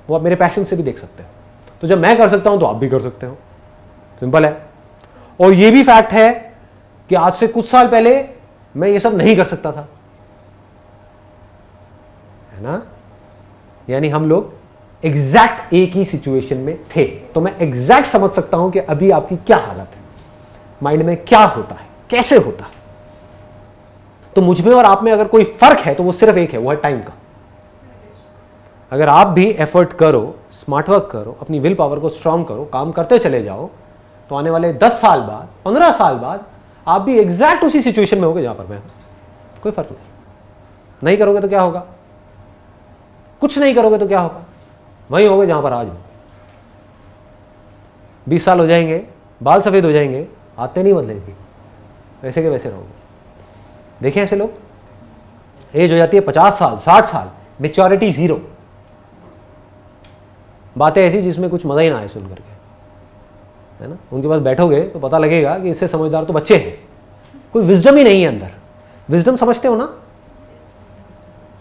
वो आप मेरे पैशन से भी देख सकते हो। तो जब मैं कर सकता हूं तो आप भी कर सकते हो, सिंपल है। और ये भी फैक्ट है कि आज से कुछ साल पहले मैं ये सब नहीं कर सकता था, है ना? यानी हम लोग एग्जैक्ट एक ही सिचुएशन में थे। तो मैं एग्जैक्ट समझ सकता हूं कि अभी आपकी क्या हालत है, माइंड में क्या होता है, कैसे होता है। तो मुझ में और आप में अगर कोई फर्क है तो वो सिर्फ एक है, वो है टाइम का। अगर आप भी एफर्ट करो, स्मार्ट वर्क करो, अपनी विल पावर को स्ट्रांग करो, काम करते चले जाओ, तो आने वाले 10 साल बाद, 15 साल बाद आप भी एग्जैक्ट उसी सिचुएशन में होगे जहां पर मैं हूं। कोई फर्क नहीं करोगे तो क्या होगा? कुछ नहीं करोगे तो क्या होगा? वहीं होगे जहां पर आज हो। 20 साल हो जाएंगे, बाल सफेद हो जाएंगे, आते नहीं बदलेंगे, वैसे के वैसे रहोगे। देखें ऐसे लोग, एज हो जाती है 50 साल, 60 साल, मेच्योरिटी 0, बातें ऐसी जिसमें कुछ मजा ही ना आए सुन करके, है ना? उनके पास बैठोगे तो पता लगेगा कि इससे समझदार तो बच्चे हैं, कोई विजडम ही नहीं है अंदर। विजडम समझते हो ना?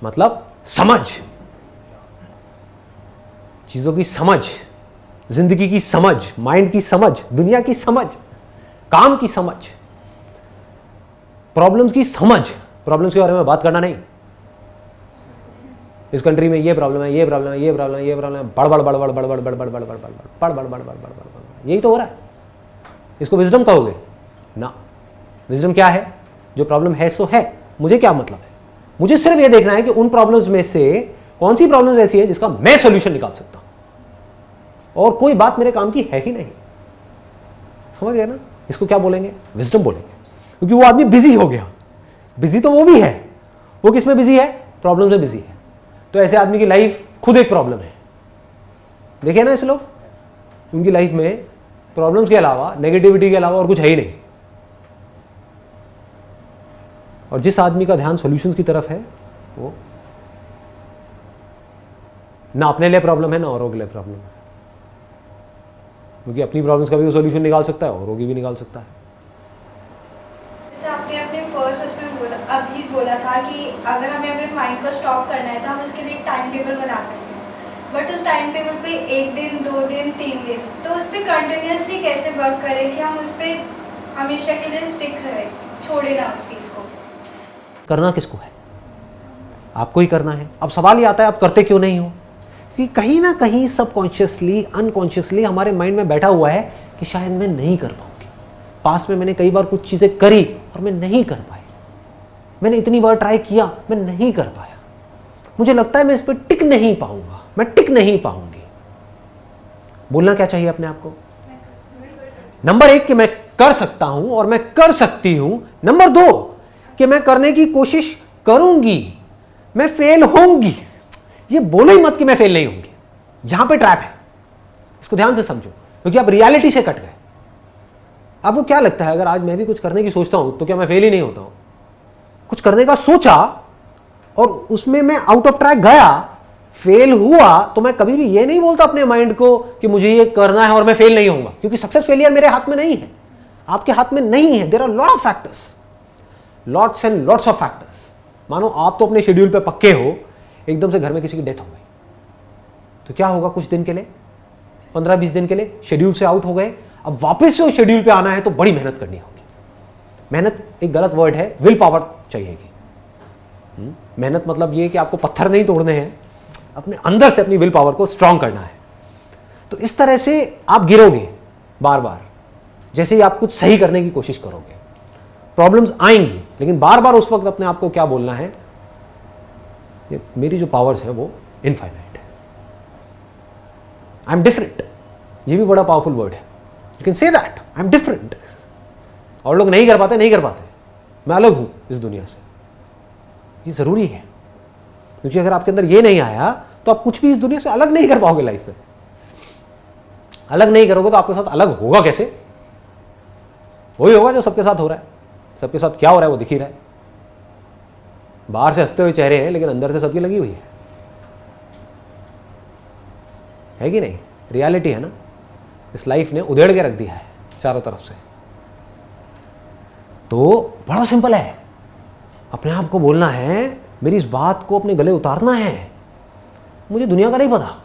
मतलब समझ, चीजों की समझ, जिंदगी की समझ, माइंड की समझ, दुनिया की समझ, काम की समझ, प्रॉब्लम्स की समझ। प्रॉब्लम्स के बारे में बात करना नहीं, इस कंट्री में ये प्रॉब्लम है, ये प्रॉब्लम है, ये प्रॉब्लम है, ये प्रॉब्लम है, बड़ बड़ बड़ बड़ बड़ बड़ बड़ बड़ बड़ बड़ बड़ बड़ बड़ बड़ बड़, यही तो हो रहा है। इसको विजडम कहोगे ना? विजडम क्या है? जो प्रॉब्लम है सो है, मुझे क्या मतलब है? मुझे सिर्फ ये देखना है कि उन प्रॉब्लम्स में से कौन सी प्रॉब्लम ऐसी है जिसका मैं सॉल्यूशन निकाल सकता हूं, और कोई बात मेरे काम की है ही नहीं। समझ गए ना? इसको क्या बोलेंगे? विजडम बोलेंगे, क्योंकि वो आदमी बिजी हो गया। बिजी तो वो भी है, वो किस में बिजी है? प्रॉब्लम में बिजी है। तो ऐसे आदमी की लाइफ खुद एक प्रॉब्लम है। देखिए ना ऐसे लोग, उनकी लाइफ में प्रॉब्लम्स के अलावा, नेगेटिविटी के अलावा और कुछ है ही नहीं। और जिस आदमी का ध्यान सॉल्यूशंस की तरफ है, वो ना अपने लिए प्रॉब्लम है ना औरों के लिए प्रॉब्लम है, क्योंकि अपनी प्रॉब्लम्स का भी वो सॉल्यूशन निकाल सकता है, औरों की भी निकाल सकता है। जैसे आपने अपने फर्स्ट उसमें अभी बोला था कि अगर हमें अपने माइंड को स्टॉप करना है तो हम उसके लिए एक टाइम टेबल बना सकते हैं, बट उस टाइम टेबल पे 1 दिन, 2 दिन, 3 दिन, तो उस पर कंटिन्यूसली कैसे वर्क करें कि हम उस पर हमेशा के लिए स्टिक रहे, छोड़े ना उस चीज़ को। करना किसको है? आपको ही करना है। अब सवाल ये आता है, आप करते क्यों नहीं हो? कि कहीं ना कहीं सबकॉन्शियसली, अनकॉन्शियसली हमारे माइंड में बैठा हुआ है कि शायद मैं नहीं कर पाऊंगी। पास में मैंने कई बार कुछ चीज़ें करी और मैं नहीं कर पाई, मैंने इतनी बार ट्राई किया, मैं नहीं कर पाया, मुझे लगता है मैं इस पर टिक नहीं पाऊंगा, मैं टिक नहीं पाऊंगी। बोलना क्या चाहिए अपने आप को? नंबर 1 कि मैं कर सकता हूं और मैं कर सकती हूं। नंबर 2 कि मैं करने की कोशिश करूंगी, मैं फेल होंगी। ये बोलो ही मत कि मैं फेल नहीं होंगी, यहां पे ट्रैप है, इसको ध्यान से समझो, क्योंकि आप रियलिटी से कट गए। आपको क्या लगता है, अगर आज मैं भी कुछ करने की सोचता हूं तो क्या मैं फेल ही नहीं होता हूं? कुछ करने का सोचा और उसमें मैं आउट ऑफ ट्रैक गया, फेल हुआ, तो मैं कभी भी ये नहीं बोलता अपने माइंड को कि मुझे ये करना है और मैं फेल नहीं होऊंगा, क्योंकि सक्सेस फेलियर मेरे हाथ में नहीं है, आपके हाथ में नहीं है। There are lot of factors, lots and lots of factors. मानो आप तो अपने शेड्यूल पे पक्के हो, एकदम से घर में किसी की डेथ हो गई, तो क्या होगा? कुछ दिन के लिए, 15-20 दिन के लिए शेड्यूल से आउट हो गए, अब वापस से शेड्यूल पे आना है तो बड़ी मेहनत करनी होगी। मेहनत एक गलत वर्ड है, विल पावर चाहिएगी। मेहनत मतलब ये कि आपको पत्थर नहीं तोड़ने हैं, अपने अंदर से अपनी विल पावर को स्ट्रांग करना है। तो इस तरह से आप गिरोगे बार बार, जैसे ही आप कुछ सही करने की कोशिश करोगे, प्रॉब्लम्स आएंगी, लेकिन बार बार उस वक्त अपने आप को क्या बोलना है? ये मेरी जो पावर्स है वो इनफाइनाइट है, आई एम डिफरेंट। ये भी बड़ा पावरफुल वर्ड है, you can say that, I am different. और लोग नहीं कर पाते, नहीं कर पाते, मैं अलग हूं इस दुनिया से, ये जरूरी है। क्योंकि अगर आपके अंदर ये नहीं आया तो आप कुछ भी इस दुनिया से अलग नहीं कर पाओगे। लाइफ में अलग नहीं करोगे तो आपके साथ अलग होगा कैसे? वही होगा जो सबके साथ हो रहा है। सबके साथ क्या हो रहा है वो दिख ही रहा है। बाहर से हंसते हुए चेहरे हैं लेकिन अंदर से सबकी लगी हुई है कि नहीं? रियलिटी है ना। इस लाइफ ने उधेड़ के रख दिया है चारों तरफ से। तो बड़ा सिंपल है, अपने आप को बोलना है, मेरी इस बात को अपने गले उतारना है। मुझे दुनिया का नहीं पता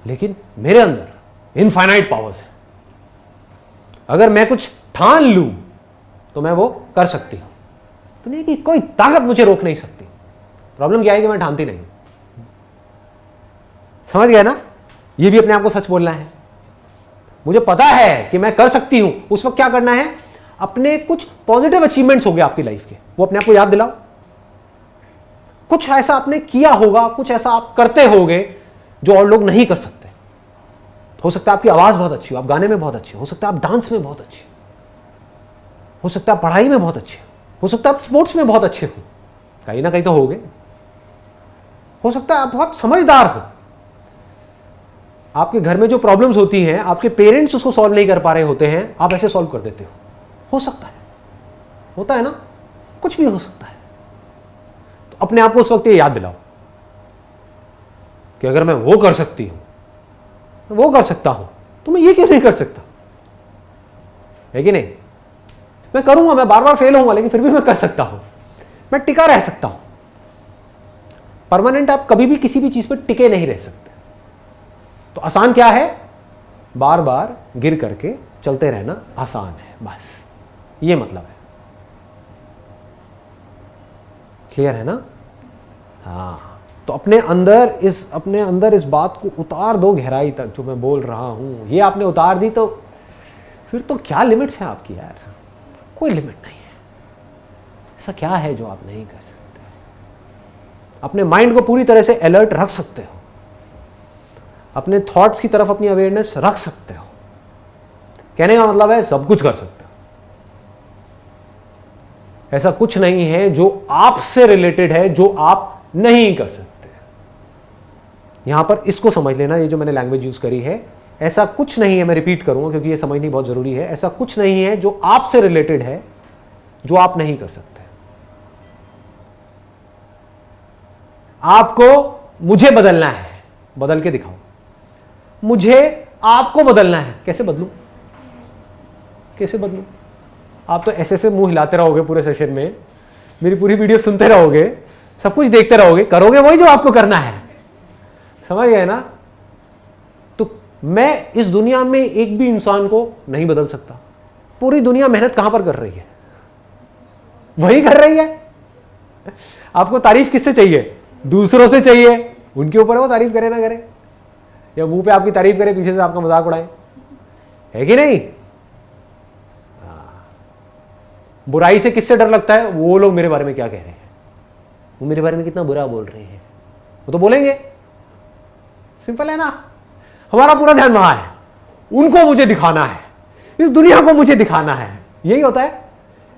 लेकिन मेरे अंदर इनफाइनाइट पावर्स है। अगर मैं कुछ ठान लूं तो मैं वो कर सकती हूं। दुनिया की कोई ताकत मुझे रोक नहीं सकती। प्रॉब्लम क्या है कि मैं ठानती नहीं। समझ गया ना? ये भी अपने आप को सच बोलना है। मुझे पता है कि मैं कर सकती हूं। उस वक्त क्या करना है? अपने कुछ पॉजिटिव अचीवमेंट्स हो गए आपकी लाइफ के, वो अपने आप को याद दिलाओ। कुछ ऐसा आपने किया होगा, कुछ ऐसा आप करते होगे जो और लोग नहीं कर सकते। हो सकता है आपकी आवाज बहुत अच्छी हो, आप गाने में बहुत अच्छे हो सकता है आप डांस में बहुत अच्छे हो सकता है आप पढ़ाई में बहुत अच्छे हो सकता है आप स्पोर्ट्स में बहुत अच्छे हो, कहीं ना कहीं तो होगे। हो सकता है आप बहुत समझदार हो। आपके घर में जो प्रॉब्लम्स होती हैं, आपके पेरेंट्स उसको सॉल्व नहीं कर पा रहे होते हैं, आप ऐसे सॉल्व कर देते हो सकता है, होता है ना, कुछ भी हो सकता है। तो अपने आप को उस वक्त ये याद दिलाओ कि अगर मैं वो कर सकती हूं, वो कर सकता हूं, तो मैं ये क्यों नहीं कर सकता? है कि नहीं? मैं करूंगा, मैं बार बार फेल होऊंगा लेकिन फिर भी मैं कर सकता हूं, मैं टिका रह सकता हूं। परमानेंट आप कभी भी किसी भी चीज पर टिके नहीं रह सकते। तो आसान क्या है? बार बार गिर करके चलते रहना आसान है, बस ये मतलब है। क्लियर है ना? हाँ, तो अपने अंदर इस बात को उतार दो गहराई तक, जो मैं बोल रहा हूं। ये आपने उतार दी तो फिर तो क्या लिमिट्स है आपकी यार? कोई लिमिट नहीं है। ऐसा क्या है जो आप नहीं कर सकते? अपने माइंड को पूरी तरह से अलर्ट रख सकते हो, अपने थॉट्स की तरफ अपनी अवेयरनेस रख सकते हो। कहने का मतलब है सब कुछ कर सकते हो। ऐसा कुछ नहीं है जो आपसे रिलेटेड है जो आप नहीं कर सकते। यहां पर इसको समझ लेना, ये जो मैंने लैंग्वेज यूज करी है, ऐसा कुछ नहीं है। मैं रिपीट करूंगा क्योंकि ये समझनी बहुत जरूरी है। ऐसा कुछ नहीं है जो आपसे रिलेटेड है जो आप नहीं कर सकते। आपको मुझे बदलना है, बदल के दिखाओ। मुझे आपको बदलना है, कैसे बदलूं? कैसे बदलूं? आप तो ऐसे मुंह हिलाते रहोगे पूरे सेशन में, मेरी पूरी वीडियो सुनते रहोगे, सब कुछ देखते रहोगे, करोगे वही जो आपको करना है। समझ गए ना? तो मैं इस दुनिया में एक भी इंसान को नहीं बदल सकता। पूरी दुनिया मेहनत कहां पर कर रही है? वही कर रही है। आपको तारीफ किससे चाहिए? दूसरों से चाहिए। उनके ऊपर वो तारीफ करे ना करे, या मुंह पे आपकी तारीफ करे, पीछे से आपका मजाक उड़ाए, है कि नहीं? बुराई से किससे डर लगता है? वो लोग मेरे बारे में क्या कह रहे हैं, वो मेरे बारे में कितना बुरा बोल रहे हैं, वो तो बोलेंगे। सिंपल है ना? हमारा पूरा ध्यान वहां है, उनको मुझे दिखाना है, इस दुनिया को मुझे दिखाना है। यही होता है,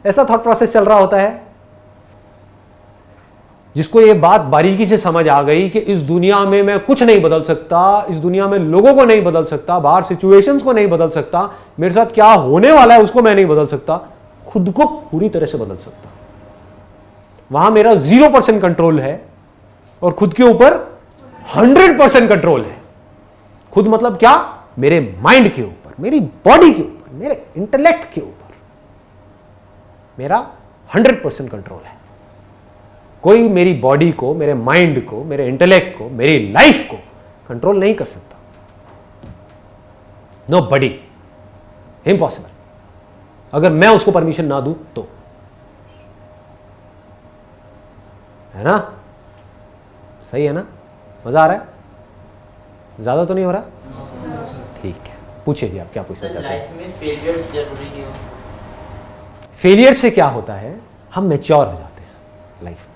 ऐसा थॉट प्रोसेस चल रहा होता है। जिसको ये बात बारीकी से समझ आ गई कि इस दुनिया में मैं कुछ नहीं बदल सकता, इस दुनिया में लोगों को नहीं बदल सकता, बाहर सिचुएशंस को नहीं बदल सकता, मेरे साथ क्या होने वाला है उसको मैं नहीं बदल सकता, खुद को पूरी तरह से बदल सकता। वहां मेरा 0% कंट्रोल है और खुद के ऊपर 100% कंट्रोल है। खुद मतलब क्या? मेरे माइंड के ऊपर, मेरी बॉडी के ऊपर, मेरे इंटेलेक्ट के ऊपर मेरा 100% कंट्रोल है। कोई मेरी बॉडी को, मेरे माइंड को, मेरे इंटेलेक्ट को, मेरी लाइफ को कंट्रोल नहीं कर सकता। Nobody, impossible. अगर मैं उसको परमिशन ना दूं तो, है ना? सही है ना? मजा आ रहा है? ज्यादा तो नहीं हो रहा? ठीक है, पूछिए जी, आप क्या पूछना चाहते हैं? लाइफ में फेलियर्स जरूरी क्यों? फेलियर से क्या होता है? हम मैच्योर हो जाते हैं लाइफ में।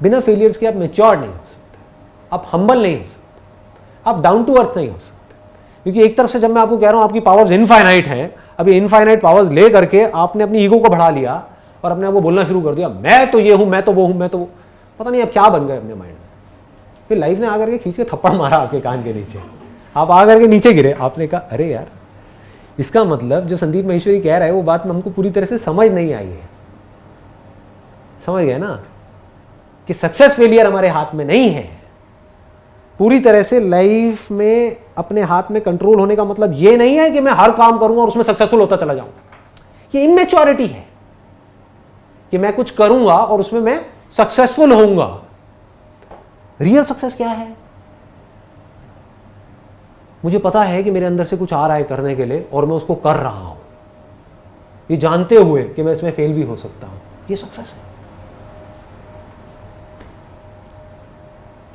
बिना फेलियर्स के आप मैच्योर नहीं हो सकते, आप हम्बल नहीं हो सकते, आप डाउन टू अर्थ नहीं हो सकते। क्योंकि एक तरफ से जब मैं आपको कह रहा हूं आपकी पावर्स इनफाइनाइट हैं, अभी इनफाइनाइट पावर्स ले करके आपने अपनी ईगो को बढ़ा लिया, और अपने आप को बोलना शुरू कर दिया, मैं तो ये हूं, मैं तो वो हूं, मैं तो वो, पता नहीं अब क्या बन गए अपने माइंड में। फिर लाइफ ने आकर के खींच के थप्पड़ मारा आपके कान के नीचे, आप आकर के नीचे गिरे। आपने कहा अरे यार, इसका मतलब जो संदीप महेश्वरी कह रहा है वो बात हमको पूरी तरह से समझ नहीं आई है। समझ गए ना कि सक्सेस फेलियर हमारे हाथ में नहीं है। पूरी तरह से लाइफ में अपने हाथ में कंट्रोल होने का मतलब ये नहीं है कि मैं हर काम करूंगा और उसमें सक्सेसफुल होता चला जाऊंगा। ये इमेच्योरिटी है कि मैं कुछ करूंगा और उसमें मैं सक्सेसफुल होऊंगा। रियल सक्सेस क्या है? मुझे पता है कि मेरे अंदर से कुछ आ रहा है करने के लिए और मैं उसको कर रहा हूं, ये जानते हुए कि मैं इसमें फेल भी हो सकता हूं। ये सक्सेस है।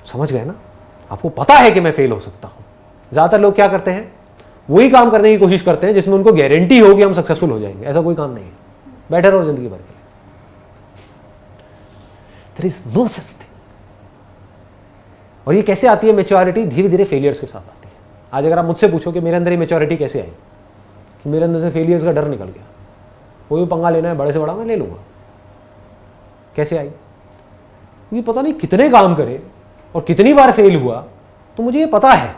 समझ गए ना? आपको पता है कि मैं फेल हो सकता हूं। ज्यादातर लोग क्या करते हैं, वही काम करने की कोशिश करते हैं जिसमें उनको गारंटी हो कि हम सक्सेसफुल हो जाएंगे। ऐसा कोई काम नहीं है, बैठे रहो जिंदगी भर के लिए। There is no such thing. और ये कैसे आती है मैच्योरिटी? धीरे धीरे फेलियर्स के साथ आती है। आज अगर आप मुझसे पूछो कि मेरे अंदर ये मैच्योरिटी कैसे आई, कि मेरे अंदर से फेलियर्स का डर निकल गया, कोई भी पंगा लेना है बड़े से बड़ा मैं ले लूंगा, कैसे आई? क्योंकि पता नहीं कितने काम करे और कितनी बार फेल हुआ, तो मुझे ये पता है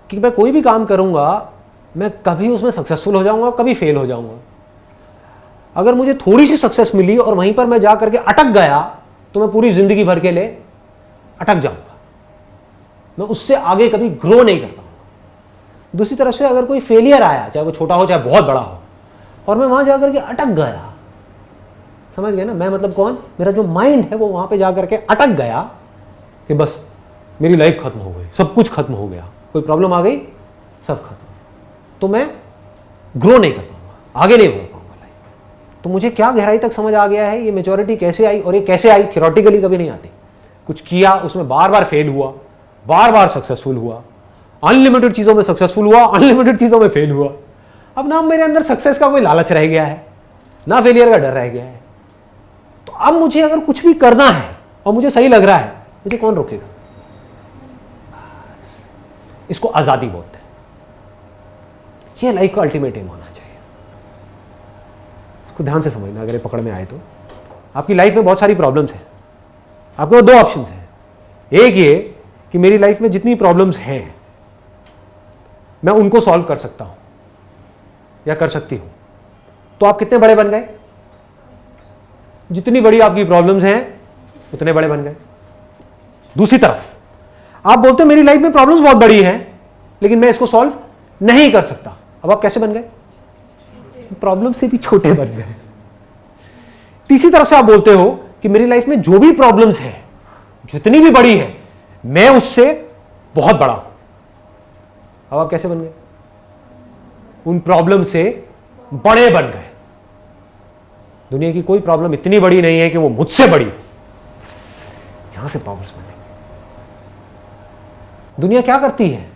कि मैं कोई भी काम करूंगा मैं कभी उसमें सक्सेसफुल हो जाऊंगा, कभी फेल हो जाऊंगा। अगर मुझे थोड़ी सी सक्सेस मिली और वहीं पर मैं जा करके अटक गया तो मैं पूरी जिंदगी भर के लिए अटक जाऊंगा, मैं उससे आगे कभी ग्रो नहीं कर पाऊंगा। दूसरी तरफ से अगर कोई फेलियर आया, चाहे वो छोटा हो चाहे बहुत बड़ा हो, और मैं वहां जाकर के अटक गया, समझ गए ना? मैं मतलब कौन? मेरा जो माइंड है वो वहां पे जाकर के अटक गया कि बस मेरी लाइफ खत्म हो गई, सब कुछ खत्म हो गया, कोई प्रॉब्लम आ गई, सब खत्म, तो मैं ग्रो नहीं कर पाऊंगा, आगे नहीं बढ़ पाऊंगा लाइफ। तो मुझे क्या गहराई तक समझ आ गया है ये मैच्योरिटी कैसे आई, और ये कैसे आई? थियोरेटिकली कभी नहीं आती। कुछ किया, उसमें बार बार फेल हुआ, बार बार सक्सेसफुल हुआ, अनलिमिटेड चीजों में सक्सेसफुल हुआ, अनलिमिटेड चीजों में फेल हुआ। अब ना मेरे अंदर सक्सेस का कोई लालच रह गया है, ना फेलियर का डर रह गया है। तो अब मुझे अगर कुछ भी करना है और मुझे सही लग रहा है, मुझे कौन रोकेगा? इसको आजादी बोलते हैं। यह लाइफ का अल्टीमेट एम होना चाहिए। इसको ध्यान से समझना अगर ये पकड़ में आए तो। आपकी लाइफ में बहुत सारी प्रॉब्लम्स हैं, आपके दो ऑप्शंस हैं। एक ये कि मेरी लाइफ में जितनी प्रॉब्लम्स हैं मैं उनको सॉल्व कर सकता हूं या कर सकती हूं। तो आप कितने बड़े बन गए? जितनी बड़ी आपकी प्रॉब्लम्स हैं उतने बड़े बन गए। दूसरी तरफ आप बोलते हैं मेरी लाइफ में प्रॉब्लम्स बहुत बड़ी हैं लेकिन मैं इसको सॉल्व नहीं कर सकता। अब आप कैसे बन गए? प्रॉब्लम से भी छोटे बन गए। तीसरी तरफ से आप बोलते हो कि मेरी लाइफ में जो भी प्रॉब्लम्स है, जितनी भी बड़ी है, मैं उससे बहुत बड़ा हूं। अब आप कैसे बन गए? उन प्रॉब्लम से बड़े बन गए। दुनिया की कोई प्रॉब्लम इतनी बड़ी नहीं है कि वो मुझसे बड़ी हो। यहां से पावर्स बनेंगे। दुनिया क्या करती है?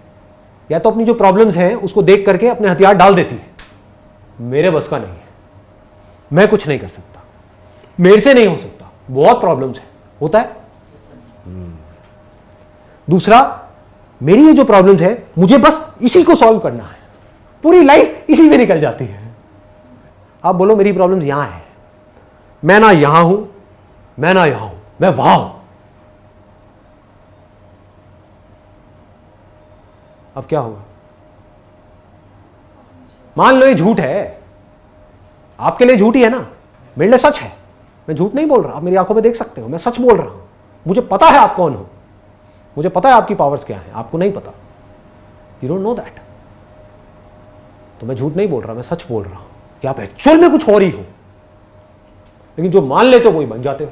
या तो अपनी जो प्रॉब्लम्स हैं उसको देख करके अपने हथियार डाल देती है, मेरे बस का नहीं है, मैं कुछ नहीं कर सकता, मेरे से नहीं हो सकता, बहुत प्रॉब्लम्स है, होता है। दूसरा, मेरी ये जो प्रॉब्लम्स है मुझे बस इसी को सॉल्व करना है, पूरी लाइफ इसी में निकल जाती है। आप बोलो मेरी प्रॉब्लम्स यहां है, मैं ना यहां हूं, मैं ना यहां हूं, मैं वहां हूं। अब क्या होगा? मान लो ये झूठ है, आपके लिए झूठ ही है ना, मेरे लिए सच है। मैं झूठ नहीं बोल रहा, आप मेरी आंखों में देख सकते हो, मैं सच बोल रहा हूं। मुझे पता है आप कौन हो, मुझे पता है आपकी पावर्स क्या है, आपको नहीं पता। You don't know that. तो मैं झूठ नहीं बोल रहा, मैं सच बोल रहा हूं कि आप एक्चुअल में कुछ और ही हो। लेकिन जो मान लेते हो वही बन जाते हो।